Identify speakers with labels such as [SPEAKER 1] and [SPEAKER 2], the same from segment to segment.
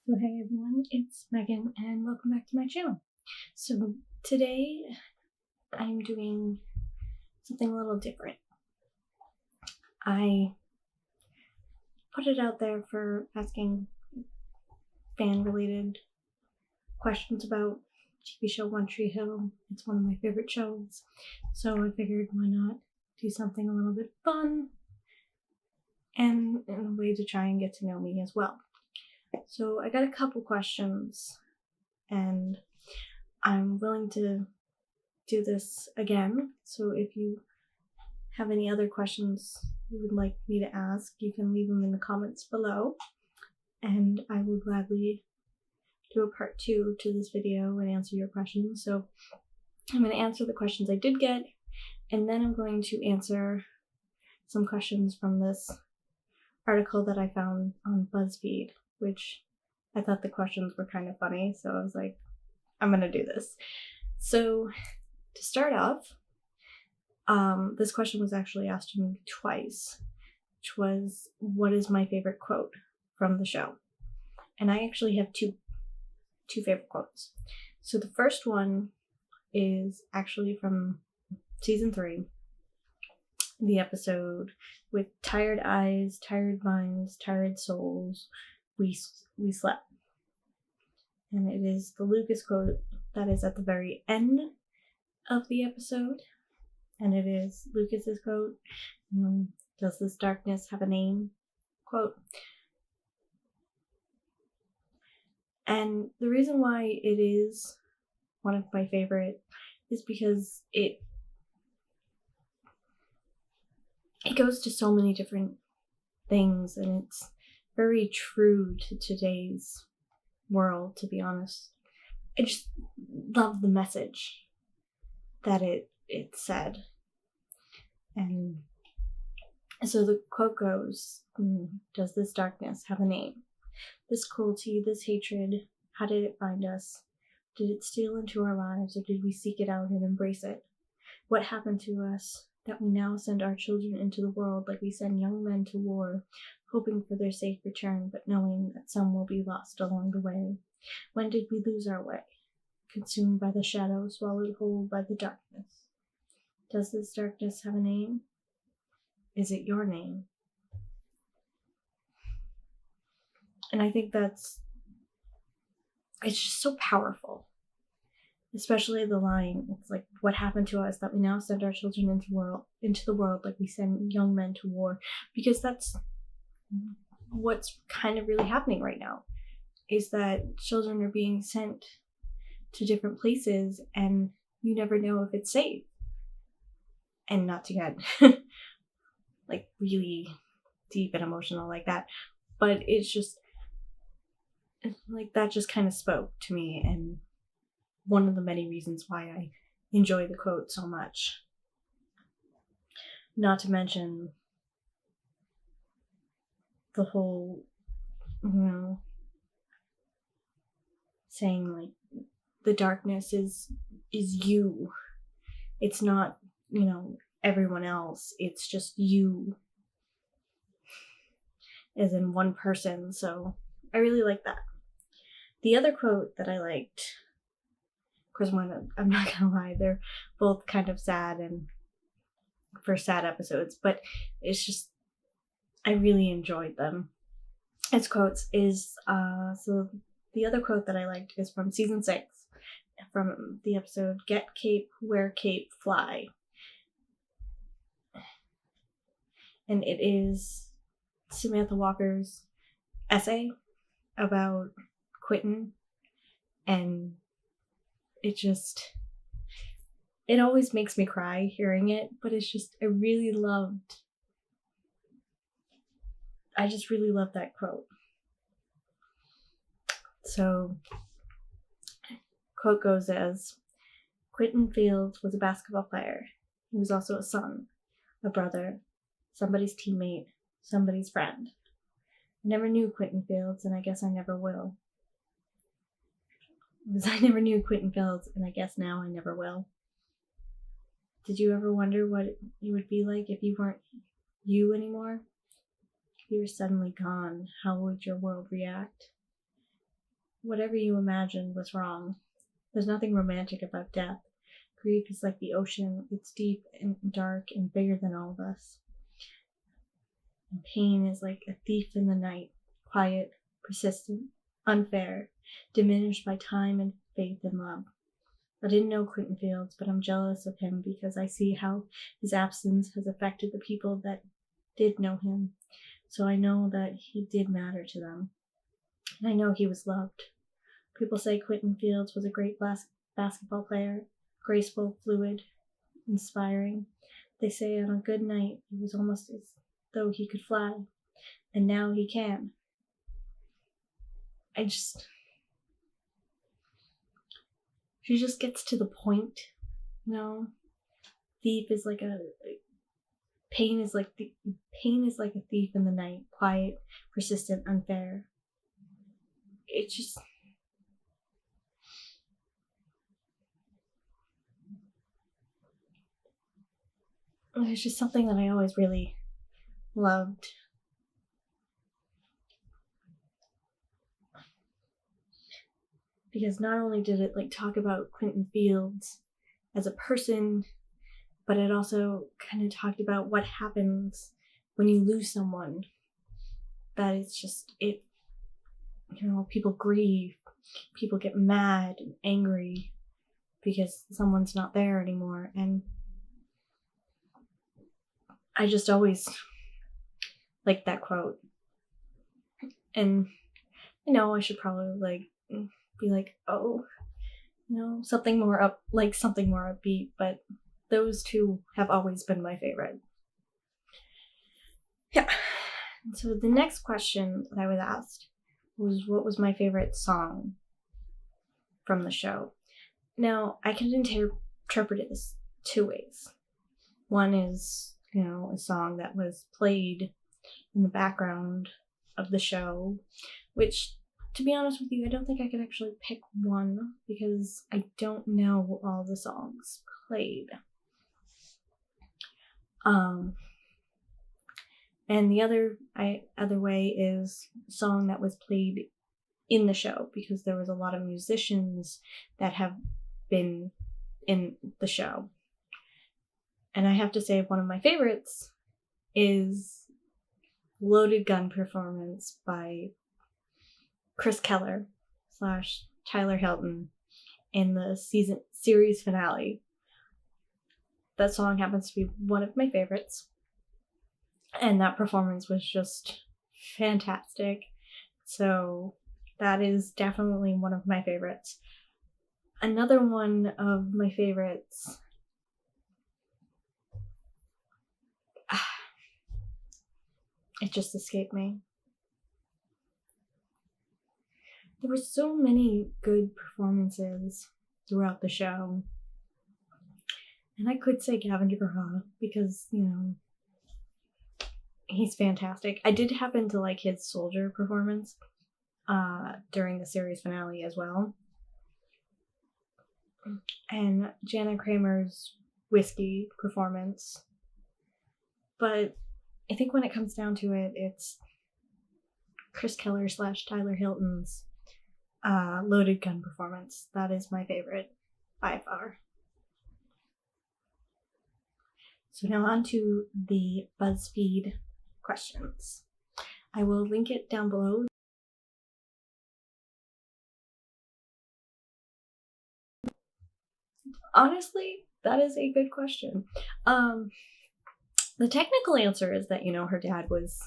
[SPEAKER 1] So hey everyone, it's Megan and welcome back to my channel. So today I'm doing something a little different. I put it out there for asking fan related questions about TV show One Tree Hill. It's one of my favorite shows, so I figured why not do something a little bit fun and in a way to try and get to know me as well. So I got a couple questions and I'm willing to do this again. So if you have any other questions you would like me to ask, you can leave them in the comments below and I will gladly do a part 2 to this video and answer your questions. So I'm going to answer the questions I did get, and then I'm going to answer some questions from this article that I found on BuzzFeed, which I thought the questions were kind of funny, so I was like, I'm gonna do this. So to start off, this question was actually asked to me twice, which was, what is my favorite quote from the show? And I actually have two favorite quotes. So the first one is actually from season 3, the episode with tired eyes, tired minds, tired souls, we slept. And it is the Lucas quote that is at the very end of the episode. And it is Lucas's quote, does this darkness have a name? Quote. And the reason why it is one of my favorite is because it goes to so many different things, and it's very true to today's world, to be honest. I just love the message that it said. And so the quote goes, does this darkness have a name? This cruelty, this hatred, how did it find us? Did it steal into our lives, or did we seek it out and embrace it? What happened to us that we now send our children into the world like we send young men to war, hoping for their safe return, but knowing that some will be lost along the way? When did we lose our way? Consumed by the shadow, swallowed whole by the darkness. Does this darkness have a name? Is it your name? And I think it's just so powerful. Especially the line, it's like, what happened to us that we now send our children into the world like we send young men to war? Because that's what's kind of really happening right now, is that children are being sent to different places and you never know if it's safe. And not to get like really deep and emotional like that, but it's like that just kind of spoke to me, and one of the many reasons why I enjoy the quote so much. Not to mention the whole, saying like the darkness is you. It's not, everyone else. It's just you, as in one person. So I really like that. The other quote that I liked, of course, I'm not gonna lie, they're both kind of sad and for sad episodes, but it's just, I really enjoyed them. Its quotes is, so the other quote that I liked is from season 6, from the episode Get Cape, Wear Cape, Fly. And it is Samantha Walker's essay about Quentin, and it always makes me cry hearing it, but it's just, I just really love that quote. So, quote goes as, Quentin Fields was a basketball player. He was also a son, a brother, somebody's teammate, somebody's friend. I never knew Quentin Fields, and I guess I never will. Because I never knew Quentin Fields, and I guess now I never will. Did you ever wonder what it would be like if you weren't you anymore? If you were suddenly gone, how would your world react? whatever you imagined was wrong. There's nothing romantic about death. Grief is like the ocean. It's deep and dark and bigger than all of us. And pain is like a thief in the night, quiet, persistent, unfair, diminished by time and faith and love. I didn't know Quentin Fields, but I'm jealous of him because I see how his absence has affected the people that did know him. So I know that he did matter to them. And I know he was loved. People say Quentin Fields was a great basketball player, graceful, fluid, inspiring. They say on a good night, it was almost as though he could fly. And now he can. She just gets to the point, you know? Thief is like pain is like a thief in the night, quiet, persistent, unfair. It's just something that I always really loved. Because not only did it talk about Quentin Fields as a person, but it also kind of talked about what happens when you lose someone. That it's just, people grieve, people get mad and angry because someone's not there anymore. And I just always liked that quote. And I should probably be like, oh, something more upbeat, but those two have always been my favorite. Yeah. So the next question that I was asked was, what was my favorite song from the show? Now, I can interpret it this two ways. One is, a song that was played in the background of the show, which, to be honest with you, I don't think I could actually pick one because I don't know all the songs played. And the other way is a song that was played in the show, because there was a lot of musicians that have been in the show. And I have to say, one of my favorites is Loaded Gun performance by Chris Keller / Tyler Hilton in the series finale. That song happens to be one of my favorites. And that performance was just fantastic. So that is definitely one of my favorites. Another one of my favorites, it just escaped me. There were so many good performances throughout the show. And I could say Gavin DeGraw because, he's fantastic. I did happen to like his soldier performance during the series finale as well. And Jana Kramer's whiskey performance. But I think when it comes down to it, it's Chris Keller / Tyler Hilton's Loaded Gun performance. That is my favorite by far. So now on to the BuzzFeed questions. I will link it down below. Honestly, that is a good question. The technical answer is that, her dad was,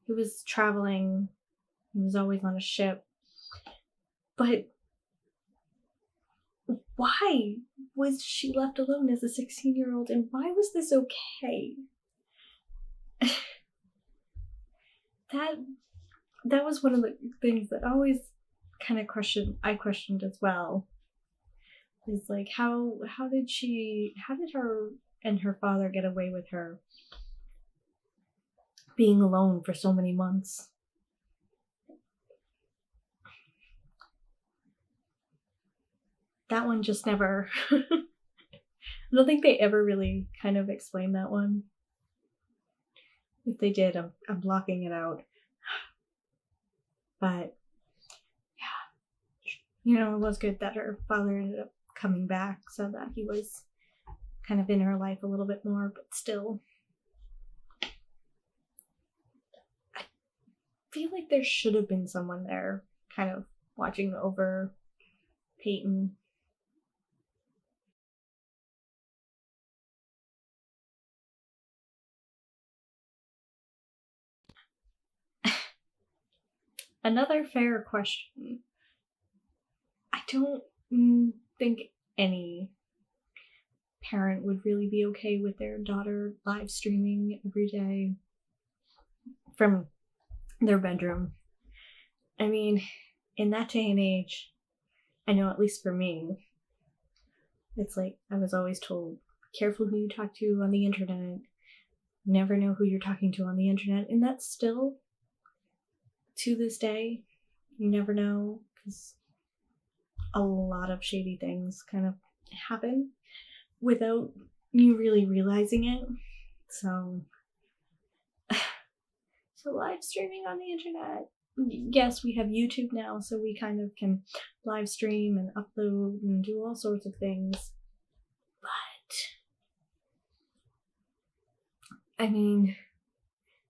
[SPEAKER 1] he was traveling, he was always on a ship, but why was she left alone as a 16-year-old, and why was this okay? That was one of the things that always kind of I questioned as well. Is how did her and her father get away with her being alone for so many months? That one just never I don't think they ever really kind of explained that one. If they did, I'm blocking it out. But yeah, it was good that her father ended up coming back so that he was kind of in her life a little bit more, but still. I feel like there should have been someone there kind of watching over Peyton. Another fair question. I don't think any parent would really be okay with their daughter live streaming every day from their bedroom. I mean, in that day and age, I know at least for me, it's like I was always told, careful who you talk to on the internet. Never know who you're talking to on the internet. And that's still, to this day, you never know, because a lot of shady things kind of happen without you really realizing it. So live streaming on the internet. Yes, we have YouTube now, so we kind of can live stream and upload and do all sorts of things. But I mean,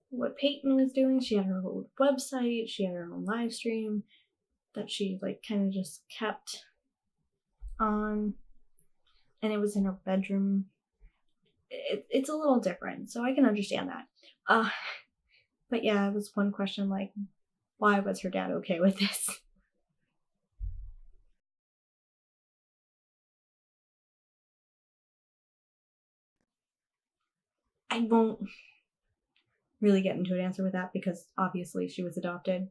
[SPEAKER 1] what Peyton was doing, she had her own website, she had her own live stream that she like kind of just kept on, and it was in her bedroom. It's a little different, so I can understand that. But yeah, it was one question like, why was her dad okay with this? I won't really get into an answer with that because obviously she was adopted.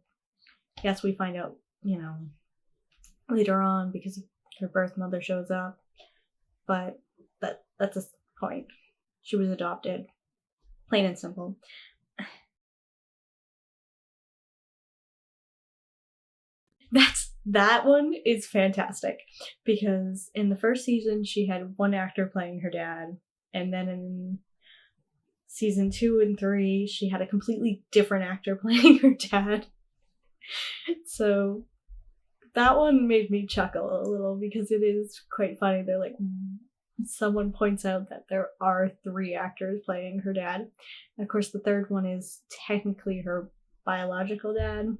[SPEAKER 1] Yes, we find out, later on because her birth mother shows up, but that's a point. She was adopted, plain and simple. That one is fantastic because in the first season she had one actor playing her dad, and then in season 2 and 3 she had a completely different actor playing her dad. So that one made me chuckle a little because it is quite funny. They're like, someone points out that there are 3 actors playing her dad. And of course, the third one is technically her biological dad,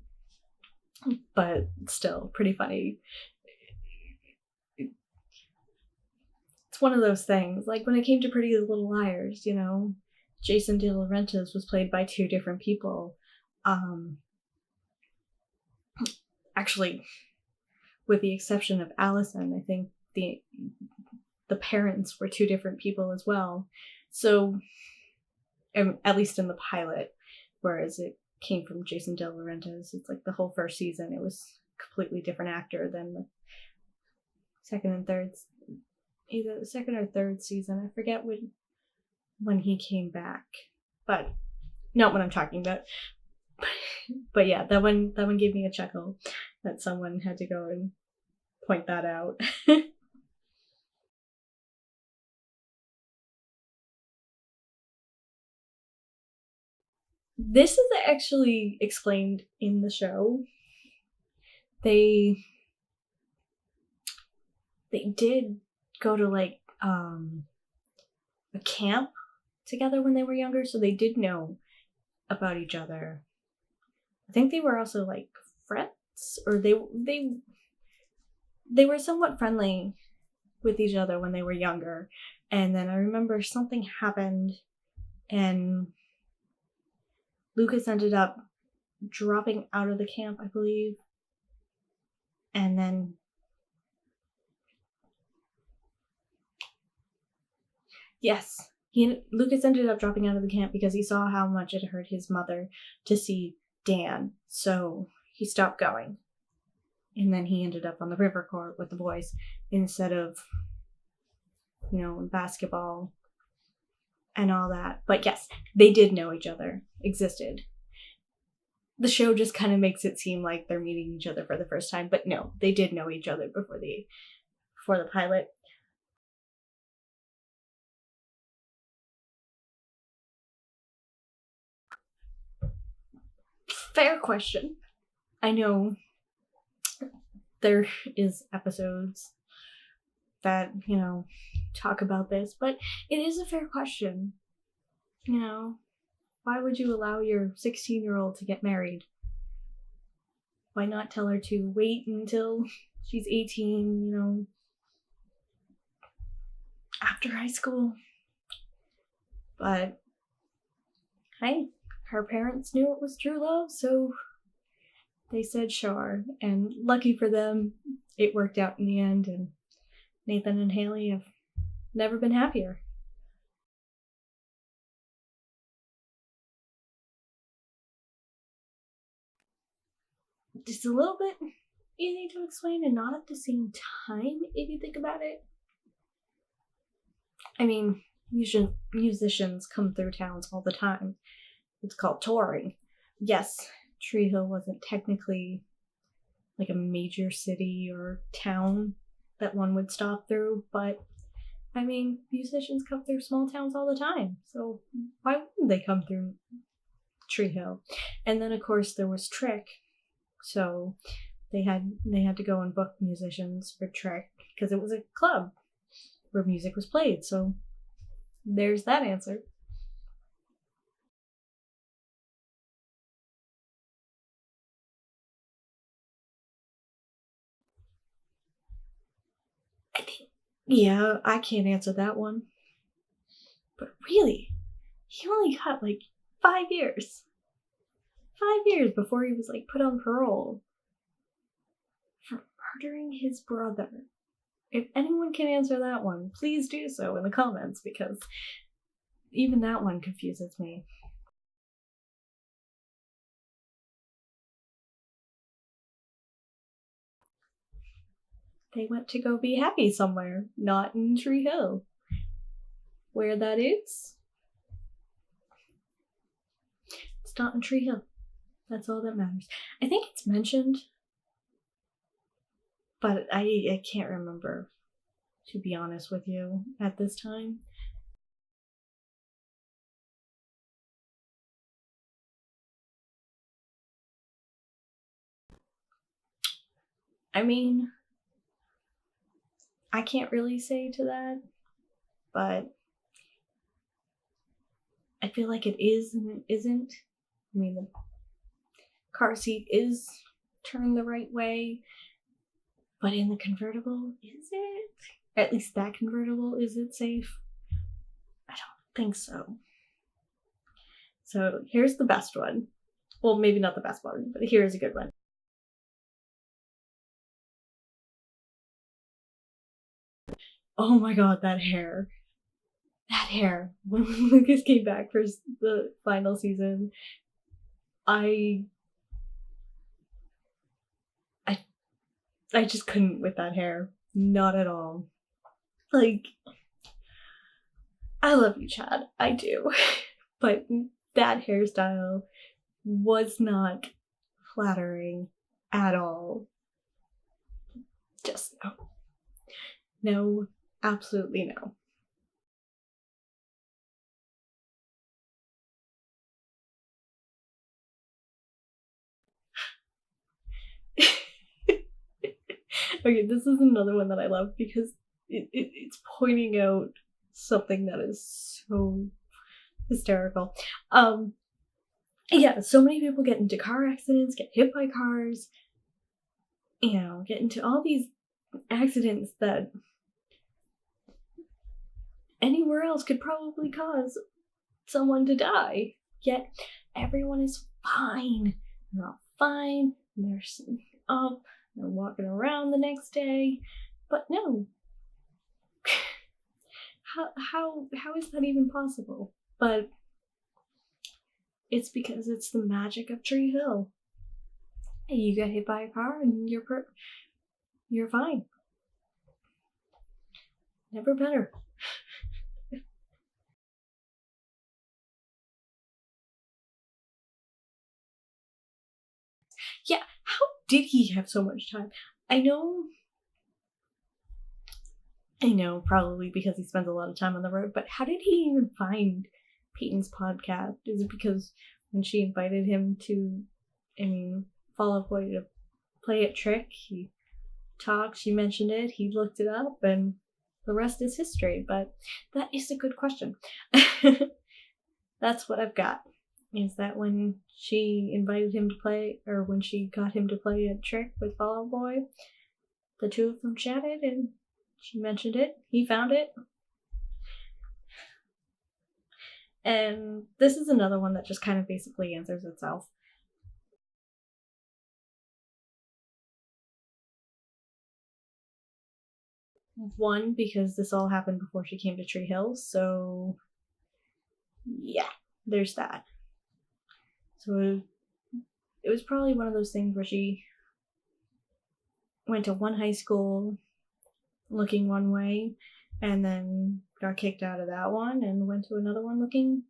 [SPEAKER 1] but still pretty funny. It's one of those things. Like when it came to Pretty Little Liars, Jason De Laurentiis was played by 2 different people. Actually, with the exception of Allison, I think the parents were 2 different people as well. So, at least in the pilot, whereas it came from Jason De Laurentiis, it's like the whole first season, it was a completely different actor than the second and third, either the second or third season. I forget when he came back, but not what I'm talking about. But yeah, that one gave me a chuckle that someone had to go and point that out. This is actually explained in the show. They did go to like a camp together when they were younger, so they did know about each other. I think they were also like friends, or they were somewhat friendly with each other when they were younger. And then I remember something happened and Lucas ended up dropping out of the camp, I believe. And then yes, Lucas ended up dropping out of the camp because he saw how much it hurt his mother to see Dan. So he stopped going. And then he ended up on the river court with the boys instead of, basketball and all that. But yes, they did know each other, existed. The show just kind of makes it seem like they're meeting each other for the first time, but no, they did know each other before the pilot. Fair question. I know there is episodes that, talk about this, but it is a fair question. Why would you allow your 16-year-old to get married? Why not tell her to wait until she's 18, after high school? But hey, her parents knew it was true love, so they said sure. And lucky for them, it worked out in the end, and Nathan and Haley have never been happier. Just a little bit easy to explain and not at the same time if you think about it. I mean, musicians come through towns all the time. It's called touring. Yes, Tree Hill wasn't technically like a major city or town that one would stop through, but I mean, musicians come through small towns all the time, so why wouldn't they come through Tree Hill? And then of course there was Trick, so they had to go and book musicians for Trick because it was a club where music was played. So there's that answer. I think, yeah, I can't answer that one. But really, he only got like 5 years. 5 years before he was like put on parole for murdering his brother. If anyone can answer that one, please do so in the comments, because even that one confuses me. They went to go be happy somewhere, not in Tree Hill. Where that is, it's not in Tree Hill. That's all that matters. I think it's mentioned, but I can't remember, to be honest with you, at this time. I mean, I can't really say to that, but I feel like it is and it isn't. I mean, the car seat is turned the right way, but in the convertible, is it? At least that convertible, is it safe? I don't think so. So here's the best one. Well, maybe not the best one, but here's a good one. Oh my god, that hair. That hair. When Lucas came back for the final season, I just couldn't with that hair. Not at all. Like, I love you, Chad. I do. But that hairstyle was not flattering at all. Just no. No, absolutely no. Okay, this is another one that I love because it's pointing out something that is so hysterical. Yeah, so many people get into car accidents, get hit by cars, get into all these accidents that anywhere else could probably cause someone to die. Yet everyone is fine. They're all fine. They're up. They're walking around the next day. But no. How is that even possible? But it's because it's the magic of Tree Hill. You get hit by a car and you're fine. Never better. Yeah, how did he have so much time? I know, probably because he spends a lot of time on the road, but how did he even find Peyton's podcast? Is it because when she invited him to, Fall Out Boy to play a trick. He talked, she mentioned it, he looked it up, and the rest is history. But that is a good question. That's what I've got. Is that when she invited him to play, or when she got him to play a trick with Fall Out Boy, the two of them chatted and she mentioned it, he found it. And this is another one that just kind of basically answers itself. One, because this all happened before she came to Tree Hill, so yeah, there's that. So it was probably one of those things where she went to one high school looking one way and then got kicked out of that one and went to another one looking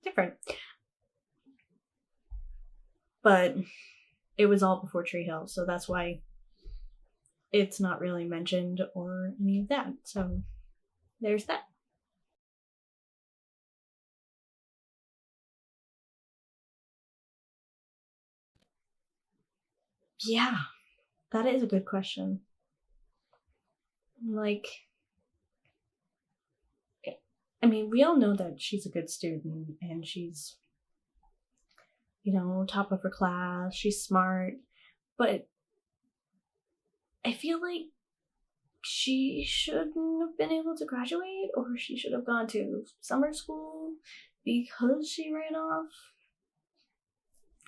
[SPEAKER 1] different. But it was all before Tree Hill, so that's why it's not really mentioned or any of that. So there's that. Yeah, that is a good question. Like, I mean, we all know that she's a good student and she's, top of her class, she's smart, but I feel like she shouldn't have been able to graduate, or she should have gone to summer school because she ran off.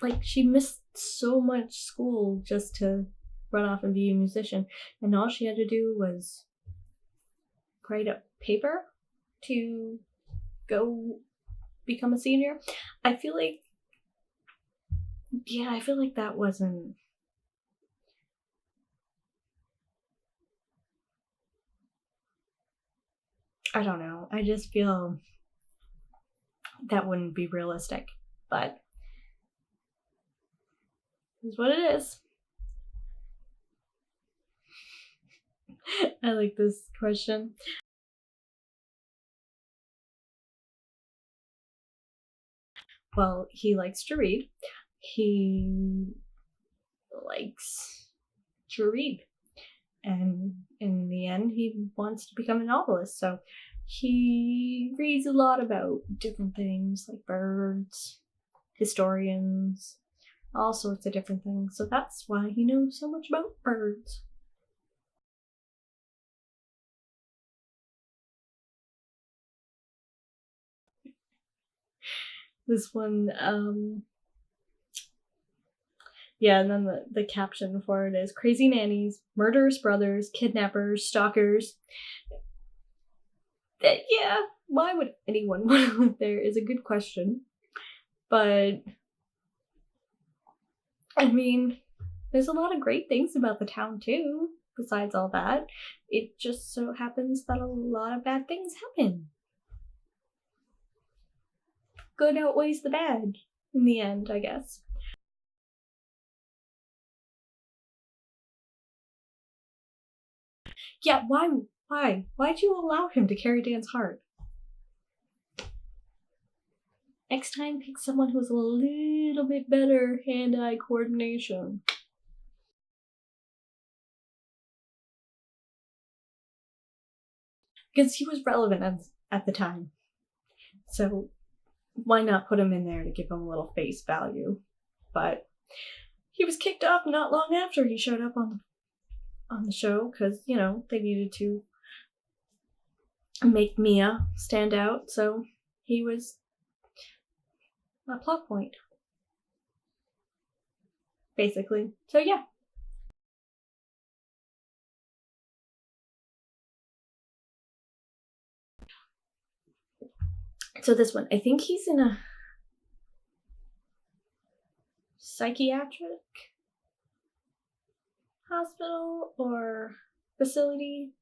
[SPEAKER 1] Like, she missed so much school just to run off and be a musician, and all she had to do was write a paper to go become a senior. I feel like that wasn't. I don't know. I just feel that wouldn't be realistic, but it's what it is. I like this question. Well, he likes to read. He likes to read. And in the end, he wants to become a novelist. So he reads a lot about different things like birds, historians, all sorts of different things. So that's why he knows so much about birds. This one, yeah, and then the caption for it is crazy nannies, murderous brothers, kidnappers, stalkers. Yeah, why would anyone want to live there is a good question. But, I mean, there's a lot of great things about the town too, besides all that. It just so happens that a lot of bad things happen. Good outweighs the bad in the end, I guess. Yeah, why? Why'd you allow him to carry Dan's heart? Next time, pick someone who's a little bit better hand-eye coordination. Because he was relevant at the time. So why not put him in there to give him a little face value? But he was kicked off not long after he showed up on the show because, they needed to make Mia stand out. So he was a plot point, basically. So yeah. So this one, I think he's in a psychiatric hospital or facility.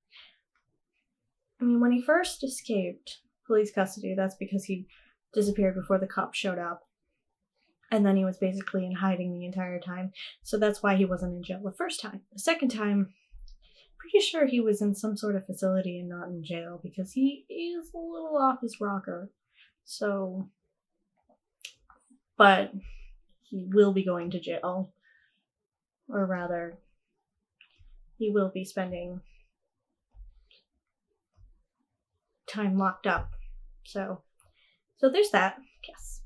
[SPEAKER 1] I mean, when he first escaped police custody, that's because he disappeared before the cops showed up. And then he was basically in hiding the entire time. So that's why he wasn't in jail the first time. The second time, pretty sure he was in some sort of facility and not in jail because he is a little off his rocker. So, but he will be going to jail. Or rather, he will be spending time locked up. So there's that. Yes.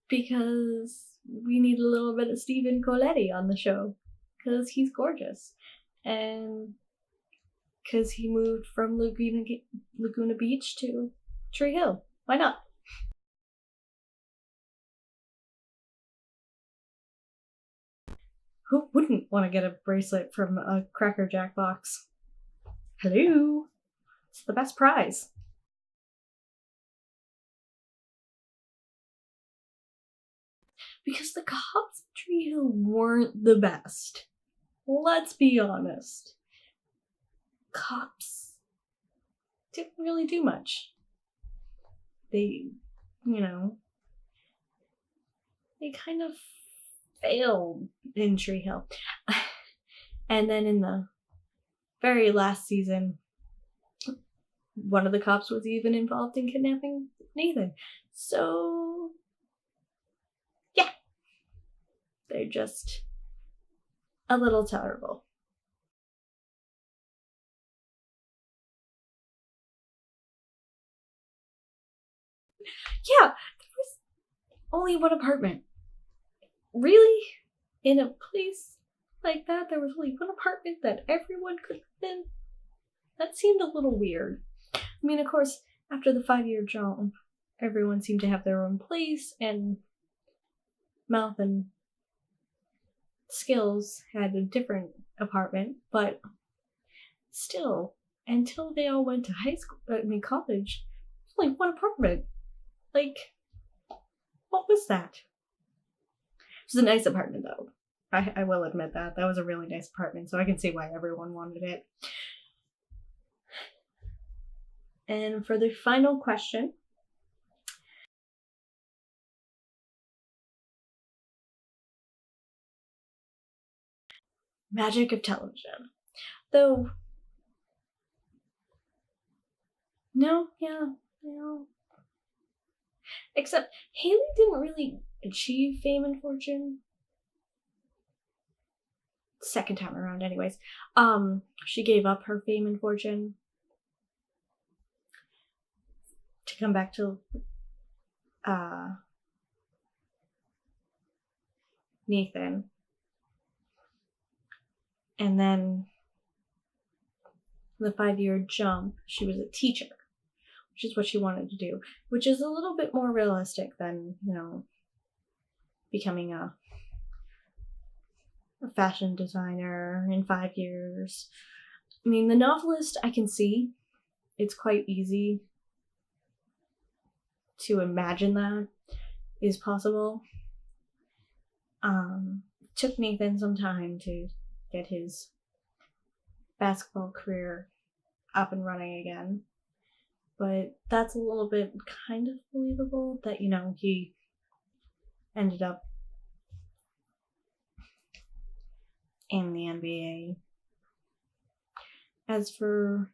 [SPEAKER 1] Because we need a little bit of Stephen Colletti on the show. Because he's gorgeous. And because he moved from Laguna Beach to Tree Hill. Why not? Who wouldn't want to get a bracelet from a Cracker Jack box? Hello? It's the best prize. Because the cops at Tree Hill weren't the best. Let's be honest. Cops didn't really do much. They kind of failed in Tree Hill. And then in the very last season, one of the cops was even involved in kidnapping Nathan. So, yeah. They're just a little terrible. Yeah, there was only one apartment. Really? In a place like that, there was only one apartment that everyone could live in? That seemed a little weird. I mean, of course, after the 5-year jump, everyone seemed to have their own place, and Mouth and Skills had a different apartment, but still, until they all went to college, only one apartment. Like, what was that? It was a nice apartment, though. I will admit that. That was a really nice apartment, so I can see why everyone wanted it. And for the final question, magic of television. Though, no. Except Haley didn't really achieve fame and fortune. Second time around, anyways. She gave up her fame and fortune to come back to Nathan. And then the 5-year jump, she was a teacher, which is what she wanted to do, which is a little bit more realistic than, becoming a fashion designer in 5 years. I mean, the novelist, I can see. It's quite easy to imagine that is possible. Took Nathan some time to get his basketball career up and running again. But that's a little bit kind of believable that, he ended up in the NBA. As for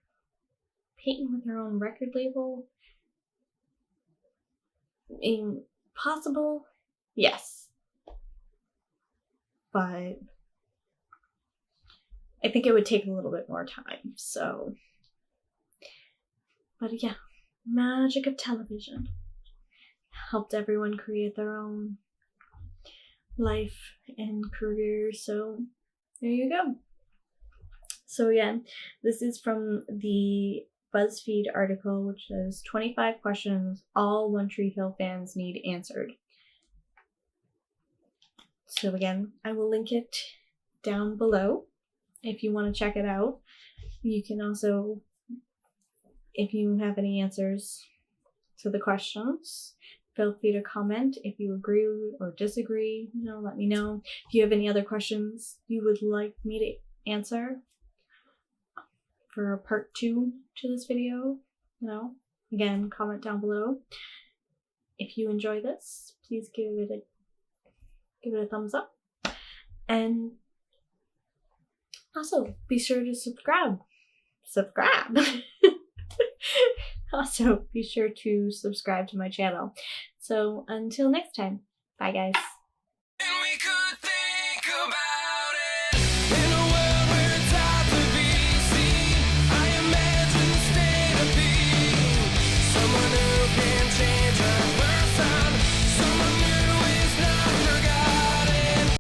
[SPEAKER 1] Peyton with her own record label, possible, yes. But I think it would take a little bit more time, so. But yeah, magic of television helped everyone create their own life and career, so there you go. So yeah, this is from the BuzzFeed article, which says 25 questions all One Tree Hill fans need answered. So again, I will link it down below if you want to check it out. You can also, if you have any answers to the questions, feel free to comment. If you agree or disagree, let me know. If you have any other questions you would like me to answer for part 2 to this video, again, comment down below. If you enjoy this, please give it a thumbs up. And also, be sure to subscribe. Also, be sure to subscribe to my channel. So until next time, bye guys.